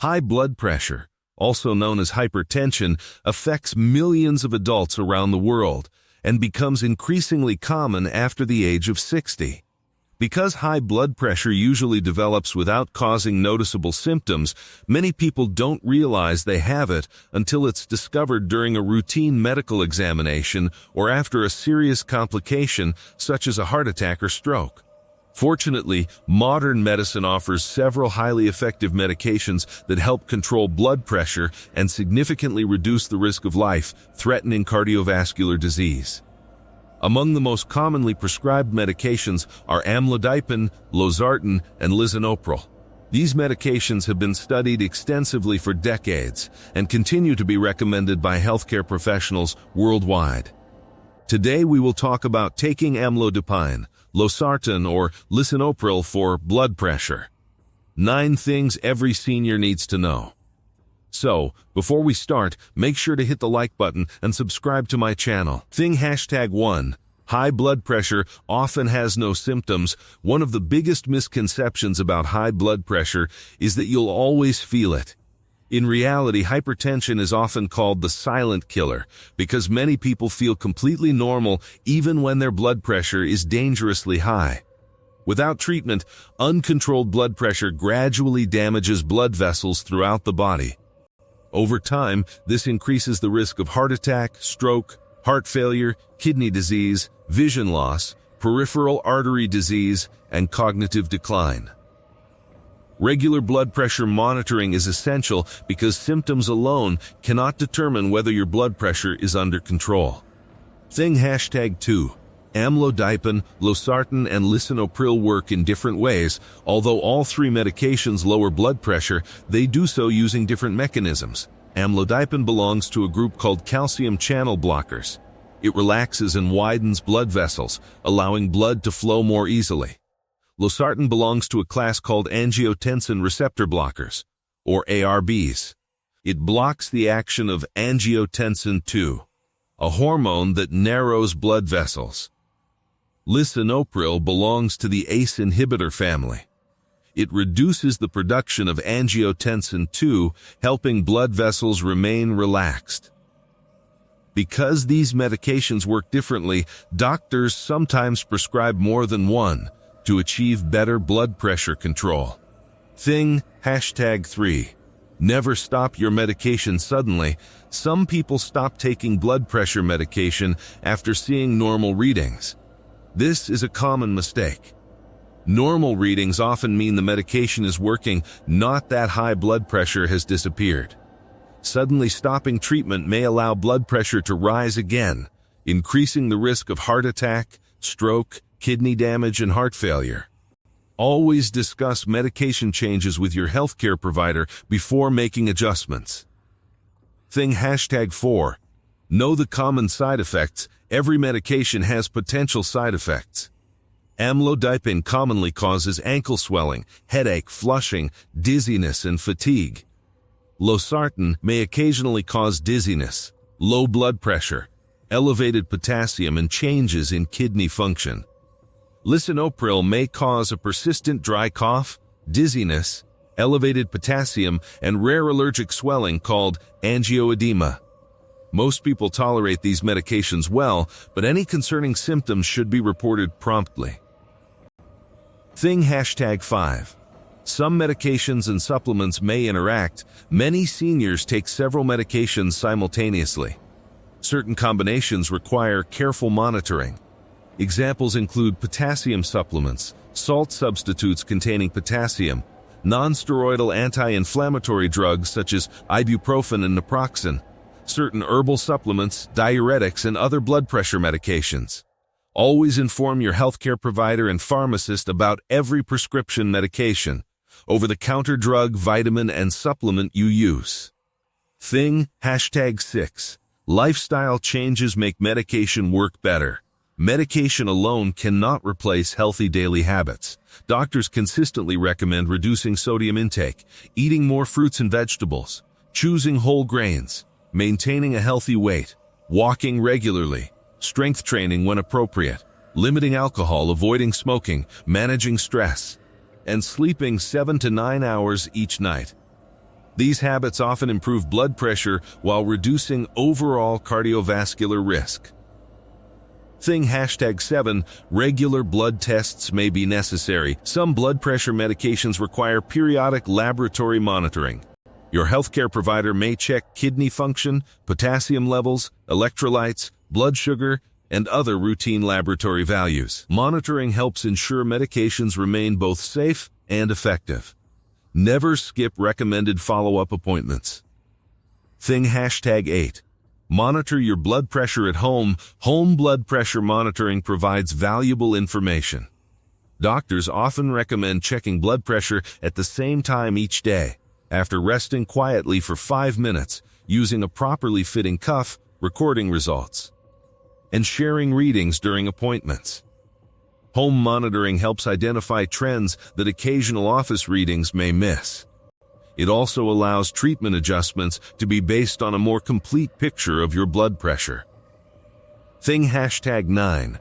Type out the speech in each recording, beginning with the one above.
High blood pressure, also known as hypertension, affects millions of adults around the world and becomes increasingly common after the age of 60. Because high blood pressure usually develops without causing noticeable symptoms, many people don't realize they have it until it's discovered during a routine medical examination or after a serious complication such as a heart attack or stroke. Fortunately, modern medicine offers several highly effective medications that help control blood pressure and significantly reduce the risk of life-threatening cardiovascular disease. Among the most commonly prescribed medications are Amlodipine, Losartan, and Lisinopril. These medications have been studied extensively for decades and continue to be recommended by healthcare professionals worldwide. Today we will talk about taking Amlodipine, Losartan, or Lisinopril for blood pressure. 9 things every senior needs to know. So, before we start, make sure to hit the like button and subscribe to my channel. Thing #1. High blood pressure often has no symptoms. One of the biggest misconceptions about high blood pressure is that you'll always feel it. In reality, hypertension is often called the silent killer because many people feel completely normal even when their blood pressure is dangerously high. Without treatment, uncontrolled blood pressure gradually damages blood vessels throughout the body. Over time, this increases the risk of heart attack, stroke, heart failure, kidney disease, vision loss, peripheral artery disease, and cognitive decline. Regular blood pressure monitoring is essential because symptoms alone cannot determine whether your blood pressure is under control. Thing #2. Amlodipine, Losartan, and Lisinopril work in different ways. Although all 3 medications lower blood pressure, they do so using different mechanisms. Amlodipine belongs to a group called calcium channel blockers. It relaxes and widens blood vessels, allowing blood to flow more easily. Losartan belongs to a class called angiotensin receptor blockers, or ARBs. It blocks the action of angiotensin II, a hormone that narrows blood vessels. Lisinopril belongs to the ACE inhibitor family. It reduces the production of angiotensin II, helping blood vessels remain relaxed. Because these medications work differently, doctors sometimes prescribe more than one to achieve better blood pressure control. Thing #3. Never stop your medication suddenly. Some people stop taking blood pressure medication after seeing normal readings. This is a common mistake. Normal readings often mean the medication is working, not that high blood pressure has disappeared. Suddenly stopping treatment may allow blood pressure to rise again, increasing the risk of heart attack, stroke, kidney damage, and heart failure. Always discuss medication changes with your healthcare provider before making adjustments. Thing #4. Know the common side effects. Every medication has potential side effects. Amlodipine commonly causes ankle swelling, headache, flushing, dizziness, and fatigue. Losartan may occasionally cause dizziness, low blood pressure, elevated potassium, and changes in kidney function. Lisinopril may cause a persistent dry cough, dizziness, elevated potassium, and rare allergic swelling called angioedema. Most people tolerate these medications well, but any concerning symptoms should be reported promptly. Thing #5. Some medications and supplements may interact. Many seniors take several medications simultaneously. Certain combinations require careful monitoring. Examples include potassium supplements, salt substitutes containing potassium, non-steroidal anti-inflammatory drugs such as ibuprofen and naproxen, certain herbal supplements, diuretics, and other blood pressure medications. Always inform your healthcare provider and pharmacist about every prescription medication, over-the-counter drug, vitamin, and supplement you use. Thing #6. Lifestyle changes make medication work better. Medication alone cannot replace healthy daily habits. Doctors consistently recommend reducing sodium intake, eating more fruits and vegetables, choosing whole grains, maintaining a healthy weight, walking regularly, strength training when appropriate, limiting alcohol, avoiding smoking, managing stress, and sleeping 7 to 9 hours each night. These habits often improve blood pressure while reducing overall cardiovascular risk. Thing #7, regular blood tests may be necessary. Some blood pressure medications require periodic laboratory monitoring. Your healthcare provider may check kidney function, potassium levels, electrolytes, blood sugar, and other routine laboratory values. Monitoring helps ensure medications remain both safe and effective. Never skip recommended follow-up appointments. Thing #8. Monitor your blood pressure at home. Home blood pressure monitoring provides valuable information. Doctors often recommend checking blood pressure at the same time each day, after resting quietly for 5 minutes, using a properly fitting cuff, recording results, and sharing readings during appointments. Home monitoring helps identify trends that occasional office readings may miss. It also allows treatment adjustments to be based on a more complete picture of your blood pressure. Thing #9.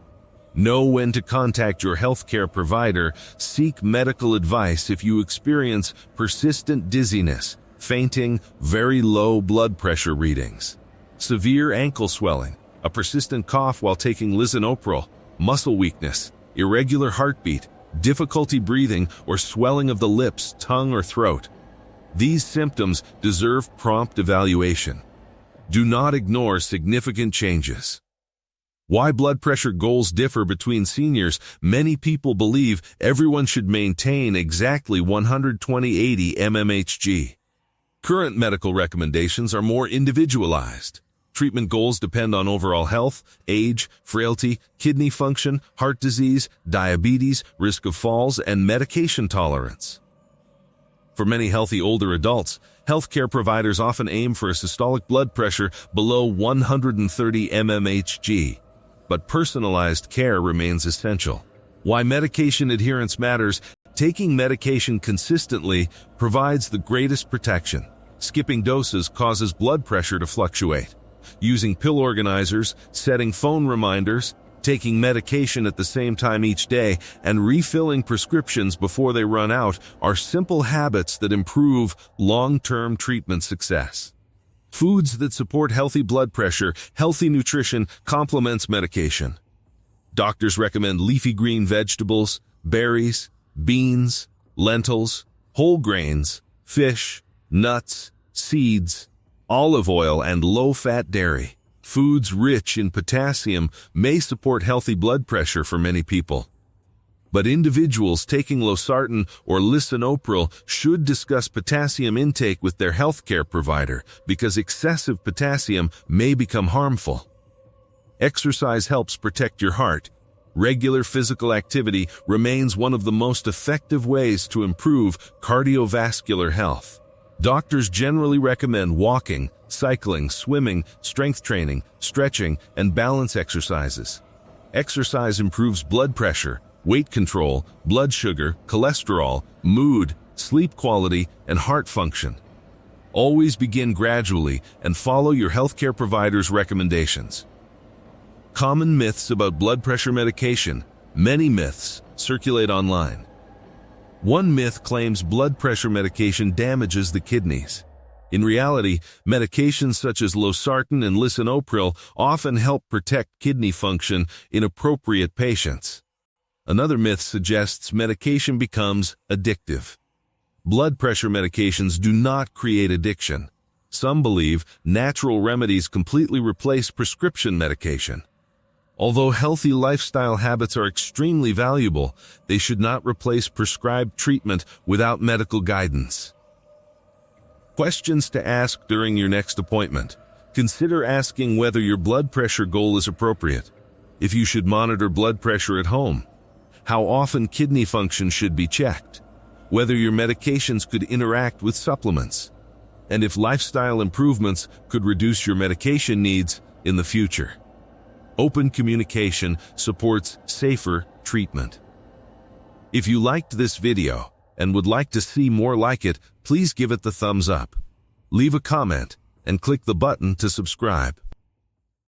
Know when to contact your healthcare provider. Seek medical advice if you experience persistent dizziness, fainting, very low blood pressure readings, severe ankle swelling, a persistent cough while taking Lisinopril, muscle weakness, irregular heartbeat, difficulty breathing, or swelling of the lips, tongue, or throat. These symptoms deserve prompt evaluation. Do not ignore significant changes. Why blood pressure goals differ between seniors. Many people believe everyone should maintain exactly 120/80 mmHg. Current medical recommendations are more individualized. Treatment goals depend on overall health, age, frailty, kidney function, heart disease, diabetes, risk of falls, and medication tolerance. For many healthy older adults, healthcare providers often aim for a systolic blood pressure below 130 mmHg, but personalized care remains essential. Why medication adherence matters. Taking medication consistently provides the greatest protection. Skipping doses causes blood pressure to fluctuate. Using pill organizers, setting phone reminders, taking medication at the same time each day, and refilling prescriptions before they run out are simple habits that improve long-term treatment success. Foods that support healthy blood pressure. Healthy nutrition complements medication. Doctors recommend leafy green vegetables, berries, beans, lentils, whole grains, fish, nuts, seeds, olive oil, and low-fat dairy. Foods rich in potassium may support healthy blood pressure for many people. But individuals taking Losartan or Lisinopril should discuss potassium intake with their healthcare provider because excessive potassium may become harmful. Exercise helps protect your heart. Regular physical activity remains one of the most effective ways to improve cardiovascular health. Doctors generally recommend walking, cycling, swimming, strength training, stretching, and balance exercises. Exercise improves blood pressure, weight control, blood sugar, cholesterol, mood, sleep quality, and heart function. Always begin gradually and follow your healthcare provider's recommendations. Common myths about blood pressure medication. Many myths circulate online. One myth claims blood pressure medication damages the kidneys. In reality, medications such as Losartan and Lisinopril often help protect kidney function in appropriate patients. Another myth suggests medication becomes addictive. Blood pressure medications do not create addiction. Some believe natural remedies completely replace prescription medication. Although healthy lifestyle habits are extremely valuable, they should not replace prescribed treatment without medical guidance. Questions to ask during your next appointment. Consider asking whether your blood pressure goal is appropriate. If you should monitor blood pressure at home. How often kidney function should be checked. Whether your medications could interact with supplements. And if lifestyle improvements could reduce your medication needs in the future. Open communication supports safer treatment. If you liked this video and would like to see more like it, please give it the thumbs up. Leave a comment and click the button to subscribe.